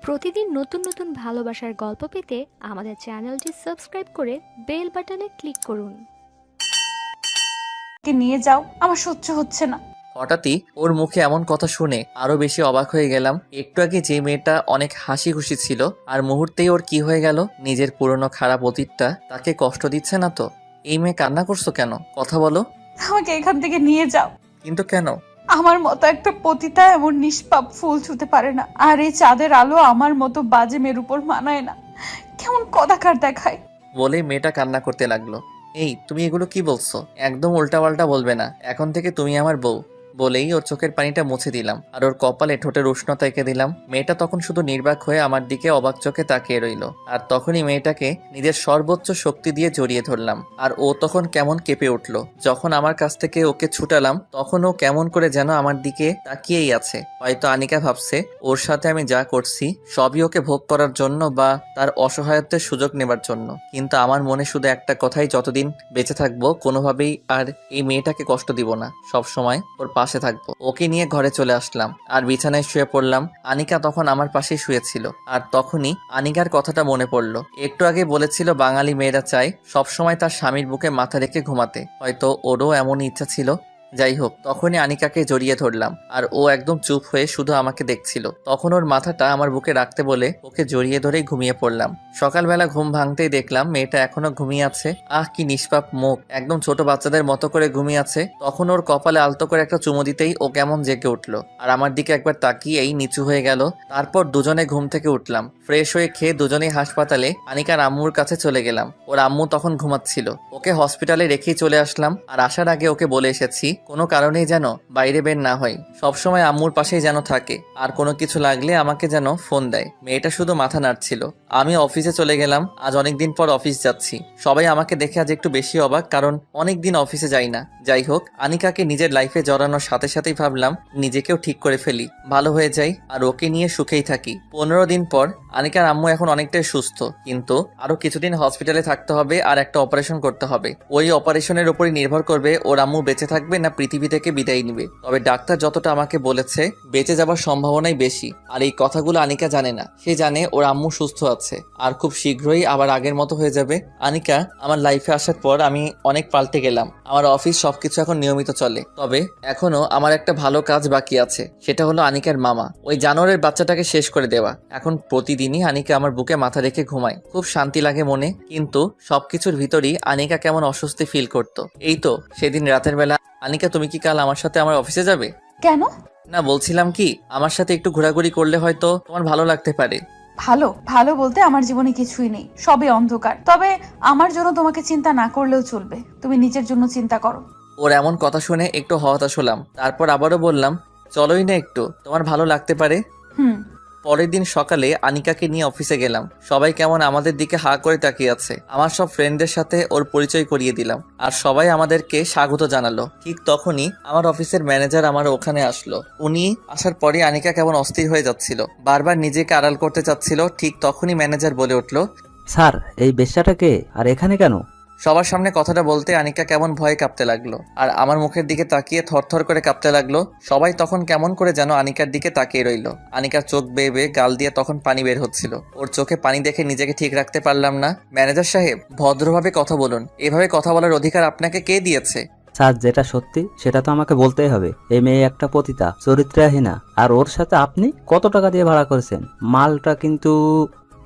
প্রতিদিন নতুন নতুন ভালোবাসার গল্প পেতে আমাদের চ্যানেলটি সাবস্ক্রাইব করে বেল বাটনে ক্লিক করুন। কে নিয়ে যাও, আমার সহ্য হচ্ছে না। হঠাৎই ওর মুখে এমন কথা শুনে আরো বেশি অবাক হয়ে গেলাম। একটু আগে যে মেয়েটা অনেক হাসি খুশি ছিল আর মুহূর্তেই ওর কি হয়ে গেল, নিজের পুরনো খারাপ অতীতটা তাকে কষ্ট দিচ্ছে না তো? এই মেয়ে কান্না করছো কেন? কথা বলো। আমাকে এখান থেকে নিয়ে যাও। কিন্তু কেন? আমার মতো একটা পতিতা এমন নিষ্পাপ ফুল ছুতে পারে না, আর এই চাঁদের আলো আমার মতো বাজে মেয়ের উপর মানায় না। কেমন কদাকার দেখায়। বলে মেয়েটা কান্না করতে লাগলো। এই তুমি এগুলো কি বলছো? একদম উল্টাপাল্টা বলবে না, এখন থেকে তুমি আমার বউ। বলেই ওর চোখের পানিটা মুছে দিলাম আর ওর কপালে ঠোঁটের উষ্ণতা এঁকে দিলাম। মেয়েটা তখন শুধু নির্বাক হয়ে আমার দিকে অবাক চোখে তাকিয়ে রইল। আর তখনই মেয়েটাকে নিজের সর্বোচ্চ শক্তি দিয়ে জড়িয়ে ধরলাম। আর ও তখন কেমন কেঁপে উঠলো। যখন আমার কাছ থেকে ওকে ছুটালাম তখন ও কেমন করে যেন আমার দিকে তাকিয়েই আছে। হয়তো আনিকা ভাবছে ওর সাথে আমি যা করছি সবই ওকে ভোগ করার জন্য বা তার অসহায়ত্বের সুযোগ নেবার জন্য। কিন্তু আমার মনে শুধু একটা কথাই, যতদিন বেঁচে থাকবো কোনোভাবেই আর এই মেয়েটাকে কষ্ট দিব না, সব সময় ওর পাশে থাকবো। ওকে নিয়ে ঘরে চলে আসলাম আর বিছানায় শুয়ে পড়লাম। আনিকা তখন আমার পাশেই শুয়েছিল। আর তখনই আনিকার কথাটা মনে পড়লো। একটু আগে বলেছিল বাঙালি মেয়েরা চায় সবসময় তার স্বামীর বুকে মাথা রেখে ঘুমাতে, হয়তো ওরও এমনই ইচ্ছা ছিল। যাই হোক, তখনই আনিকাকে জড়িয়ে ধরলাম আর ও একদম চুপ হয়ে শুধু আমাকে দেখছিল। তখন ওর মাথাটা আমার বুকে রাখতে বলে ওকে জড়িয়ে ধরেই ঘুমিয়ে পড়লাম। সকালবেলা ঘুম ভাঙতেই দেখলাম মেয়েটা এখনো ঘুমিয়ে আছে। আহ, কি নিষ্পাপ মুখ, একদম ছোট বাচ্চাদের মতো করে ঘুমিয়ে আছে। তখন ওর কপালে আলতো করে একটা চুমু দিতেই ও কেমন জেগে উঠলো আর আমার দিকে একবার তাকিয়েই নিচু হয়ে গেল। তারপর দুজনে ঘুম থেকে উঠলাম, ফ্রেশ হয়ে খেয়ে দুজনেই হাসপাতালে আনিকার আম্মুর কাছে চলে গেলাম। ওর আম্মু তখন ঘুমাচ্ছিল। ওকে হসপিটালে রেখেই চলে আসলাম আর আসার আগে ওকে বলে এসেছি কোনো কারণেই যেন বাইরে বের না হয়, সবসময় আম্মুর পাশেই যেন থাকে, আর কোনো কিছু লাগলে আমাকে যেন ফোন দেয়। মেয়েটা শুধু মাথা নাড়ছিল। আমি অফিসে চলে গেলাম। আজ অনেকদিন পর অফিস যাচ্ছি। সবাই আমাকে দেখে আজ একটু বেশি অবাক, কারণ অনেকদিন অফিসে যাই না। যাই হোক, আনিকাকে নিজের লাইফে জড়ানোর সাথে সাথেই ভাবলাম নিজেকেও ঠিক করে ফেলি, ভালো হয়ে যাই আর ওকে নিয়ে সুখেই থাকি। 15 দিন পর আনিকার আম্মু এখন অনেকটাই সুস্থ, কিন্তু আরো কিছুদিন হসপিটালে থাকতে হবে আর একটা অপারেশন করতে হবে। ওই অপারেশনের উপরই নির্ভর করবে ওর আম্মু বেঁচে থাকবে না পৃথিবী থেকে বিদায় নিবে। তবে ডাক্তার যতটা আমাকে বলেছে বেঁচে যাবার সম্ভাবনাই বেশি। আর এই কথাগুলো আনিকা জানে না। সে জানে ওর আম্মু সুস্থ আছে আর খুব শীঘ্রই আবার আগের মতো হয়ে যাবে। আনিকা আমার লাইফে আসার পর আমি অনেক পাল্টে গেলাম। আমার অফিস সবকিছু এখন নিয়মিত চলে। তবে এখনো আমার একটা ভালো কাজ বাকি আছে, সেটা হলো আনিকার মামা ওই জানোয়ারের বাচ্চাটাকে শেষ করে দেওয়া। এখন প্রতিদিনই আনিকা আমার বুকে মাথা রেখে ঘুমায়, খুব শান্তি লাগে মনে। কিন্তু সবকিছুর ভিতরই আনিকা কেমন অস্বস্তি ফিল করতো। এই তো সেদিন রাতের বেলা, আনিকা তুমি কি কাল আমার সাথে আমার অফিসে যাবে? কেন? না, বলছিলাম কি আমার সাথে একটু ঘোরাঘুরি করলে হয়তো তোমার ভালো লাগতে পারে। ভালো ভালো বলতে আমার জীবনে কিছুই নেই, সবই অন্ধকার। তবে আমার জন্য তোমাকে চিন্তা না করলেও চলবে, তুমি নিজের জন্য চিন্তা করো। ওর এমন কথা শুনে একটু হতাশ হলাম। তারপর আবারও বললাম চলোই না একটু, তোমার ভালো লাগতে পারে। হুম। পরের দিন সকালে আনিকাকে নিয়ে অফিসে গেলাম। সবাই কেমন আমাদের দিকে হা করে তাকিয়ে আছে। আমার সব ফ্রেন্ডদের সাথে ওর পরিচয় করিয়ে দিলাম আর সবাই আমাদেরকে স্বাগত জানালো। ঠিক তখনই আমার অফিসের ম্যানেজার আমার ওখানে আসলো। উনি আসার পরে আনিকা কেমন অস্থির হয়ে যাচ্ছিল, বারবার নিজেকে আড়াল করতে চাচ্ছিল। ঠিক তখনই ম্যানেজার বলে উঠলো, স্যার, এই বেশ্যাটা কে আর এখানে কেন? সবার সামনে কথাটা বলতে আনিকা কেমন ভয়ে কাঁপতে লাগলো আর আমার মুখের দিকে তাকিয়ে থরথর করে কাঁপতে লাগলো। সবাই তখন কেমন করে যেন আনিকার দিকে তাকিয়ে রইলো। আনিকার চোখ বেয়ে বেয়ে গাল দিয়ে তখন পানি বের হচ্ছিল। ওর চোখে পানি দেখে নিজেকে ঠিক রাখতে পারলাম না। ম্যানেজার সাহেব, ভদ্রভাবে কথা বলুন, এভাবে কথা বলার অধিকার আপনাকে কে দিয়েছে? স্যার, যেটা সত্যি সেটা তো আমাকে বলতেই হবে। এই মেয়ে একটা পতিতা, চরিত্রহীনা, আর ওর সাথে আপনি কত টাকা দিয়ে ভাড়া করেছেন? মালটা কিন্তু...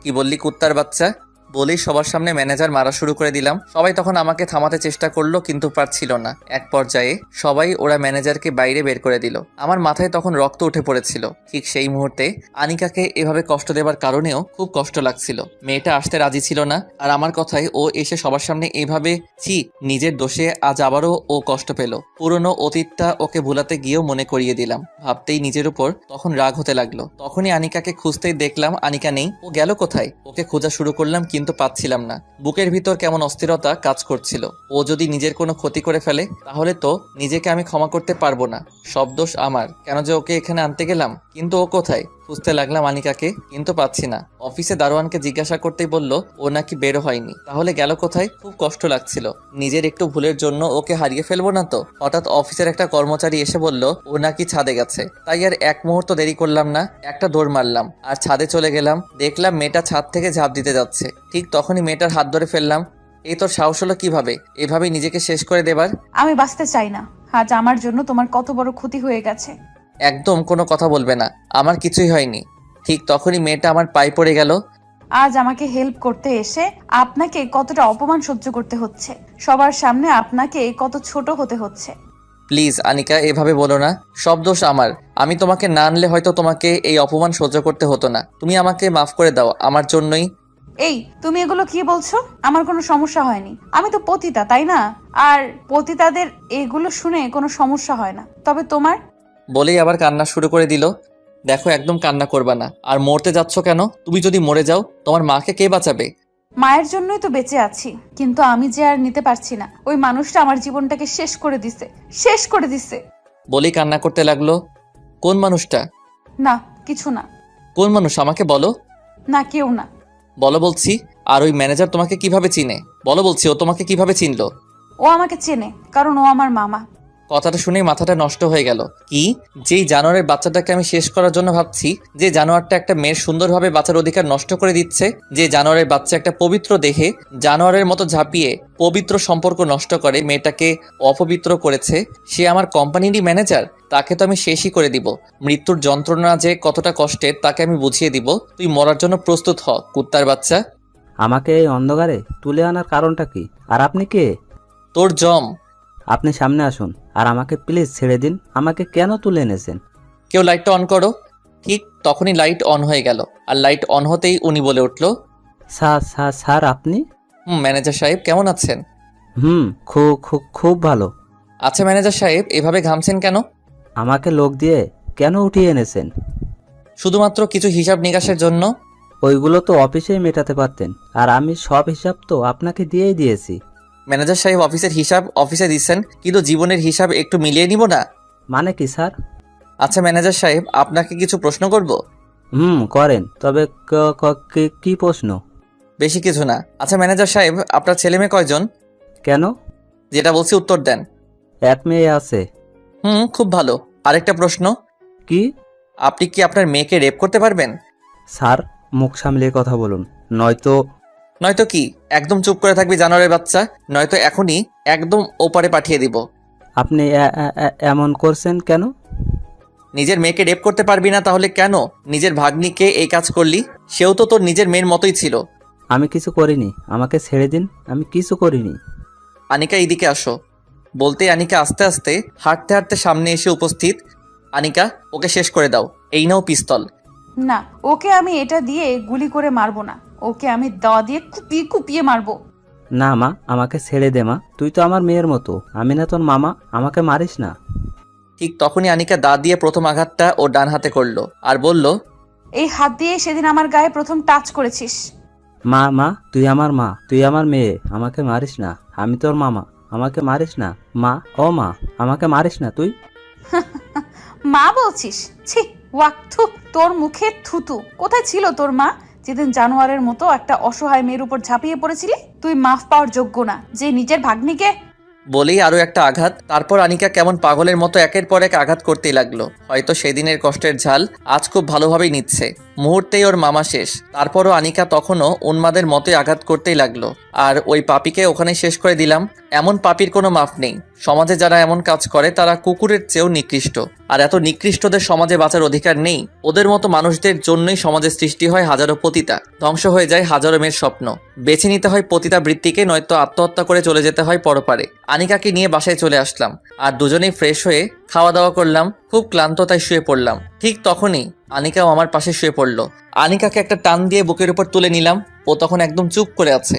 কি বললি কুত্তার বাচ্চা? বলেই সবার সামনে ম্যানেজার মারা শুরু করে দিলাম। সবাই তখন আমাকে থামাতে চেষ্টা করলো কিন্তু পারছিল না। এক পর্যায়ে সবাই ওরা ম্যানেজারকে বাইরে বের করে দিল। আমার মাথায় তখন রক্ত উঠে পড়েছিল। ঠিক সেই মুহূর্তে আনিকাকে এভাবে কষ্ট দেবার কারণেও খুব কষ্ট লাগছিল। মেয়েটা আসতে রাজি ছিল না আর আমার কথায় ও এসে সবার সামনে এভাবে নিজের দোষে আজ আবারও ও কষ্ট পেল। পুরনো অতীতটা ওকে ভুলাতে গিয়েও মনে করিয়ে দিলাম। ভাবতেই নিজের উপর তখন রাগ হতে লাগলো। তখনই আনিকাকে খুঁজতেই দেখলাম আনিকা নেই। ও গেল কোথায়? ওকে খোঁজা শুরু করলাম কিন্তু পাচ্ছিলাম না। বুকের ভিতর কেমন অস্থিরতা কাজ করছিল। ও যদি নিজের কোনো ক্ষতি করে ফেলে তাহলে তো নিজেকে আমি ক্ষমা করতে পারবো না। সব দোষ আমার, কেন যে ওকে এখানে আনতে গেলাম। কিন্তু ও কোথায়? খুঁজতে লাগলাম আনিকাকে, কিন্তু পাচ্ছি না। অফিসে দারোয়ানকে জিজ্ঞাসা করতেই বলল ও নাকি বেরো হয়নি। তাহলে গেল কোথায়? খুব কষ্ট লাগছিল, নিজের একটু ভুলের জন্য ওকে হারিয়ে ফেলবো না তো। হঠাৎ অফিসের একটা কর্মচারী এসে বলল ও নাকি ছাদে গেছে। তাই আর এক মুহূর্ত দেরি করলাম না, একটা দৌড় মারলাম আর ছাদে চলে গেলাম। দেখলাম মেয়েটা ছাদ থেকে ঝাঁপ দিতে যাচ্ছে। ঠিক তখনই মেয়েটার হাত ধরে ফেললাম। এই তোর সাহস হলো কিভাবে এভাবেই নিজেকে শেষ করে দেবার? আমি বাঁচতে চাই না। আজ আমার জন্য তোমার কত বড় ক্ষতি হয়ে গেছে। একদম কোনো কথা বলবে না, আমার কিছুই হয়নি। ঠিক তখনই মেয়েটা আমার পায়ে পড়ে গেল। আজ আমাকে হেল্প করতে এসে আপনাকে কতটা অপমান সহ্য করতে হচ্ছে, সবার সামনে আপনাকে কত ছোট হতে হচ্ছে। প্লিজ আনিকা, এভাবে বলো না। সব দোষ আমার। আমি তোমাকে না আনলে হয়তো তোমাকে এই অপমান সহ্য করতে হতো না। তুমি আমাকে মাফ করে দাও, আমার জন্যই। এই তুমি এগুলো কি বলছো? আমার কোনো সমস্যা হয়নি, আমি তো পতিতা, তাই না? আর পতিতাদের এগুলো শুনে কোনো সমস্যা হয় না, তবে তোমার। বলেই আবার কান্না শুরু করে দিল। দেখো, একদম কান্না করবা না। আর মরতে যাচ্ছ কেন? তুমি যদি মরে যাও তোমার মাকে কে বাঁচাবে? মায়ের জন্যই তো বেঁচে আছি, কিন্তু আমি যে আর নিতে পারছি না। ওই মানুষটা আমার জীবনটাকে শেষ করে দিছে, শেষ করে দিছে। বলেই কান্না করতে লাগলো। কোন মানুষটা? না কিছু না। কোন মানুষ আমাকে বলো। না কেউ না। বলো বলছি। আর ওই ম্যানেজার তোমাকে কিভাবে চিনে? বলো বলছি, ও তোমাকে কিভাবে চিনলো? ও আমাকে চেনে, কারণ ও আমার মামা। কথাটা শুনেই মাথাটা নষ্ট হয়ে গেল। কি? যেই জানোয়ারের বাচ্চাটাকে আমি শেষ করার জন্য ভাবছি, যে জানোয়ারটা একটা মেয়ের সুন্দরভাবে বাঁচার অধিকার নষ্ট করে দিচ্ছে, যে জানোয়ারের বাচ্চা একটা পবিত্র দেহে জানোয়ারের মতো ঝাঁপিয়ে পবিত্র সম্পর্ক নষ্ট করে মেয়েটাকে অপবিত্র করেছে, সে আমার কোম্পানিরই ম্যানেজার। তাকে তো আমি শেষই করে দিব। মৃত্যুর যন্ত্রণা যে কতটা কষ্টের তাকে আমি বুঝিয়ে দিব। তুই মরার জন্য প্রস্তুত হ, কুত্তার বাচ্চা। আমাকে এই অন্ধকারে তুলে আনার কারণটা কি? আর আপনি কে? তোর জম। আপনি সামনে আসুন আর আমাকে প্লিজ ছেড়ে দিন। আমাকে কেন তুলে এনেছেন? কেউ লাইটটা অন করো। ঠিক তখনই লাইট অন হয়ে গেল। আর লাইট অন হতেই উনি বলে উঠল, স্যার আপনি? ম্যানেজার সাহেব কেমন আছেন? খুব খুব খুব ভালো। আচ্ছা ম্যানেজার সাহেব, এভাবে ঘামছেন কেন? আমাকে লোক দিয়ে কেন উঠিয়ে এনেছেন? শুধুমাত্র কিছু হিসাব নিকাশের জন্য। ওইগুলো তো অফিসেই মেটাতে পারতেন, আর আমি সব হিসাব তো আপনাকে দিয়েই দিয়েছি। ম্যানেজার সাহেব, অফিসের হিসাব অফিসে দিচ্ছেন, কিন্তু জীবনের হিসাব একটু মিলিয়ে নিব না? মানে কি স্যার? আচ্ছা ম্যানেজার সাহেব, আপনাকে কিছু প্রশ্ন করব। করেন, তবে কি প্রশ্ন? বেশি কিছু না। আচ্ছা ম্যানেজার সাহেব, আপনার ছেলে মেয়ে কয়জন? কেন? যেটা বলছি উত্তর দেন। এক মেয়ে আছে। খুব ভালো। আরেকটা প্রশ্ন, কি? আপনি কি আপনার মেয়েকে রেপ করতে পারবেন? স্যার, মুখ সামলিয়ে কথা বলুন, নয়তো। নয়তো কি? একদম চুপ করে থাকবি জানোয়ারের বাচ্চা, নয়তো এখনই একদম ওপারে পাঠিয়ে দিব। আপনি এমন করছেন কেন? নিজের মেয়েকে রেপ করতে পারবি না তাহলে কেন নিজের ভাগ্নিকে এই কাজ করলি? সেও তো তোর নিজের মেয়ের মতোই ছিল। আমি কিছু করিনি, আমাকে ছেড়ে দিন, আমি কিছু করিনি। আনিকা, এইদিকে আসো। বলতেই আনিকা আস্তে আস্তে হাঁটতে হাঁটতে সামনে এসে উপস্থিত। আনিকা, ওকে শেষ করে দাও। এই নাও পিস্তল। না, ওকে আমি এটা দিয়ে গুলি করে মারবো না, ওকে আমি দাও দিয়ে কুপিয়ে কুপিয়ে মারবো। না মা, আমাকে ছেড়ে দে মা, তুই তো আমার মেয়ের মতো, আমি না তোর মামা, আমাকে মারিস না। ঠিক তখনই আনিকা দা দিয়ে প্রথম আঘাতটা ও ডান হাতে করলো আর বলল, এই হাত দিয়ে সেদিন আমার গায়ে প্রথম টাচ করেছিস। মা তুই আমার মা, তুই আমার মেয়ে, আমাকে মারিস না, আমি তোর মামা, আমাকে মারিস না মা। ও মা, আমাকে মারিস না তুই। মা বলছিস? ছি, ওয়াক, থু, তোর মুখে থুতু। কোথায় ছিল তোর মা যেদিন জানোয়ারের মতো একটা অসহায় মেয়ের উপর ঝাঁপিয়ে পড়েছিলি? তুই মাফ পাওয়ার যোগ্য না, যে নিজের ভাগ্নিকে। বলেই আরো একটা আঘাত। তারপর আনিকা কেমন পাগলের মতো একের পর এক আঘাত করতেই লাগলো। হয়তো সেদিনের কষ্টের ঝাল আজ খুব ভালোভাবেই নিচ্ছে। মুহূর্তেই ওর মামা শেষ। তারপরও আনিকা তখনও উন্মাদের মতোই আঘাত করতেই লাগলো। আর ওই পাপীকে ওখানে শেষ করে দিলাম। এমন পাপীর কোনো মাপ নেই। সমাজে যারা এমন কাজ করে তারা কুকুরের চেয়েও নিকৃষ্ট। আর এত নিকৃষ্টদের সমাজে বাঁচার অধিকার নেই। ওদের মতো মানুষদের জন্যই সমাজে সৃষ্টি হয় হাজারো পতিতা, ধ্বংস হয়ে যায় হাজারো মেয়ের স্বপ্ন। বেছে নিতে হয় পতিতা বৃত্তিকে, নয়তো আত্মহত্যা করে চলে যেতে হয় পরপারে। আনিকাকে নিয়ে বাসায় চলে আসলাম আর দুজনেই ফ্রেশ হয়ে খাওয়া দাওয়া করলাম। খুব ক্লান্ত, তাই শুয়ে পড়লাম। ঠিক তখনই আনিকাও আমার পাশে শুয়ে পড়লো। আনিকাকে একটা টান দিয়ে বুকের উপর তুলে নিলাম। ও তখন একদম চুপ করে আছে।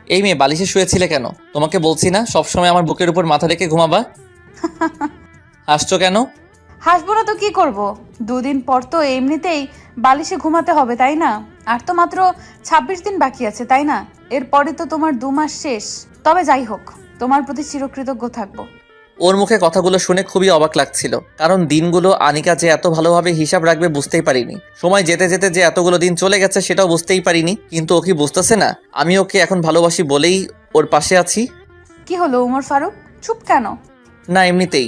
এই মেয়ে, বালিশে শুয়েছিলে কেন? তোমাকে বলছি না সবসময় আমার বুকের উপর মাথা রেখে ঘুমাবা? হাসছো কেন? হাসবো না তো কি করব? দুদিন পর তো এমনিতেই বালিশে ঘুমাতে হবে, তাই না? আর তো মাত্র 26 দিন বাকি আছে, তাই না? এরপরে তো তোমার 2 মাস শেষ। তবে যাই হোক, তোমার প্রতি চিরকৃতজ্ঞ থাকবো। ওর মুখে কথাগুলো শুনে খুবই অবাক লাগছিল, কারণ দিনগুলো আনিকা যে এত ভালোভাবে হিসাব রাখবে বুঝতেই পারিনি। সময় যেতে যেতে যে এতগুলো দিন চলে গেছে সেটাও বুঝতেই পারিনি। কিন্তু ও কি বুঝতেছে না আমি ওকে এখন ভালোবাসি বলেই ওর পাশে আছি? কি হলো উমর ফারুক, চুপ কেন? না, এমনিতেই।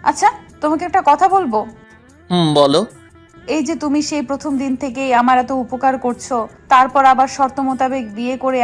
আচ্ছা, তোমাকে একটা কথা বলবো। বলো। এই যে তুমি সেই প্রথম দিন থেকেই আমার এত উপকার করছো, তারপর আবার শর্ত মোতাবেক বিয়ে করে